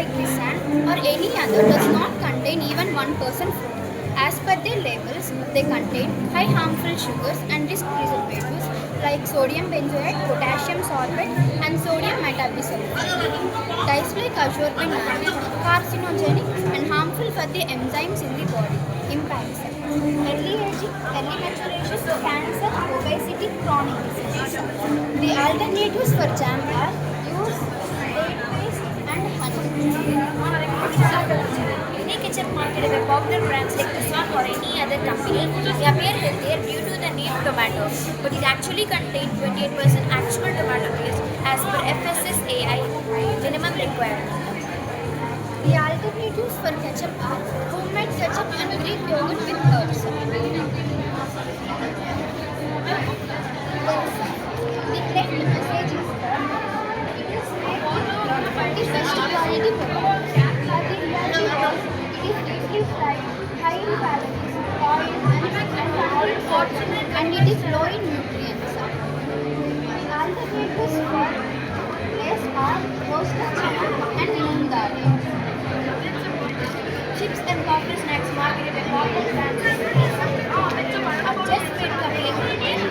like Kisan or any other does not contain even 1% fruit. As per their labels, they contain high harmful sugars and risk preservatives like sodium benzoate, potassium sorbate, and sodium metabisulfite. Dyes like azorbenone are carcinogenic and harmful for the enzymes in the body. Impacts: early aging, early maturation, cancer, obesity, chronic diseases. The alternatives for jam are use date paste and honey. Many ketchup marketed by popular brands like Kissan or any other company, they appear healthier due to the name tomato, but it actually contains 28% actual tomato paste as per FSSAI minimum requirement. The alternatives for ketchup are homemade ketchup and Greek yogurt with herbs. The claimed message is that it is made with the best quality product. But the reality was it is deeply fried, high in calories, oil, and added fats, and it is low in nutrients. The alternatives for place are roasted chicken and moong dal. Chips and coffee snacks marketed by popular brands like Kissan are just made completely. It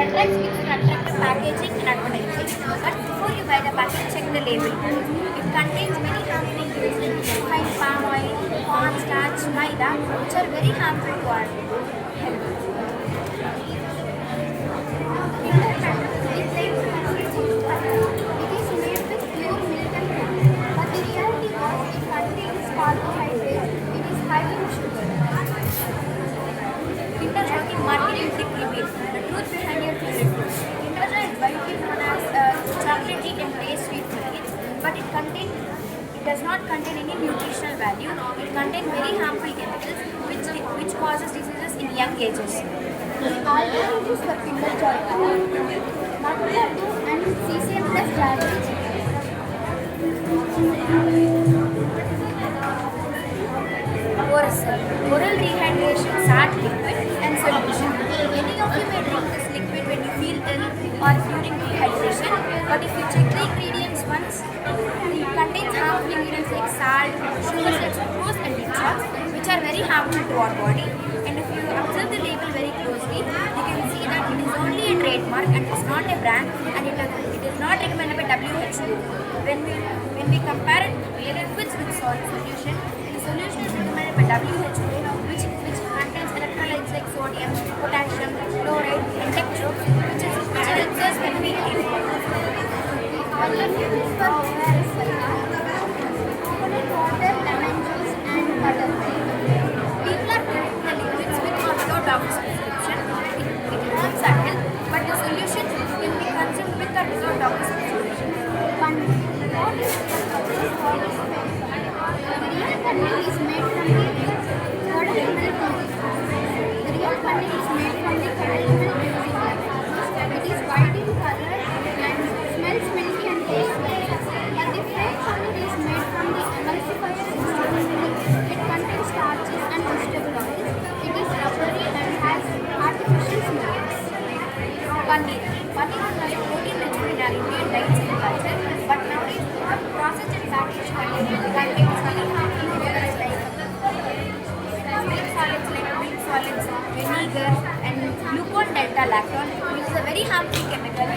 attracts with attractive packaging and advertising, but before you buy the packet, check the label. It contains many harmful ingredients like refined palm oil, corn starch, maida, which are very harmful to our health. It is made with pure milk and honey, but the reality was it contains carbohydrates, it is high in sugar. Kinder Joy is marketed with creamy. The truth behind your favorite food. Kinder Joy is widely known as chocolatey and taste sweet cookies, but it does not contain any nutritional value. It contains very harmful chemicals which causes diseases in young ages. The alternatives for Kinder Joy are nut laddu and CCM plus diabetes. Oracel, oral rehydration, salt liquid and solution. Many of you may drink this liquid when you feel ill or during dehydration, but if you check the ingredients once, it contains harmful ingredients like salt, sugar, sucrose and detox, which are very harmful to our body. And if you observe the label very closely, you can see that it is only a trademark and it's not a brand, and it is not recommended by WHO. When we compare it, liquids with solution, the solution is recommended by WHO, which contains electrolytes like sodium, potassium, chloride, and dextrose, which helps us when we eat. Alternatives for ORS are coconut water, lemon juice and butter. People are drinking the liquids with or without doctor's prescription. It harms our health, but the solution can be consumed with or without doctor's prescription. Paneer. What is the real paneer is made from the curdled milk only. The real paneer is made from the curdled milk using lactose. It is white in color and smells milky and tasty. But the fake paneer is made from the emulsified instrument. It contains starches and vegetable oils. It is rubbery and has artificial smells. Paneer. Paneer was a protein-rich food in our Indian diets and culture, but nowadays processed and packaged contains very harmful ingredients like milk solids, vinegar, and glucon delta lactone, which is a very harmful chemical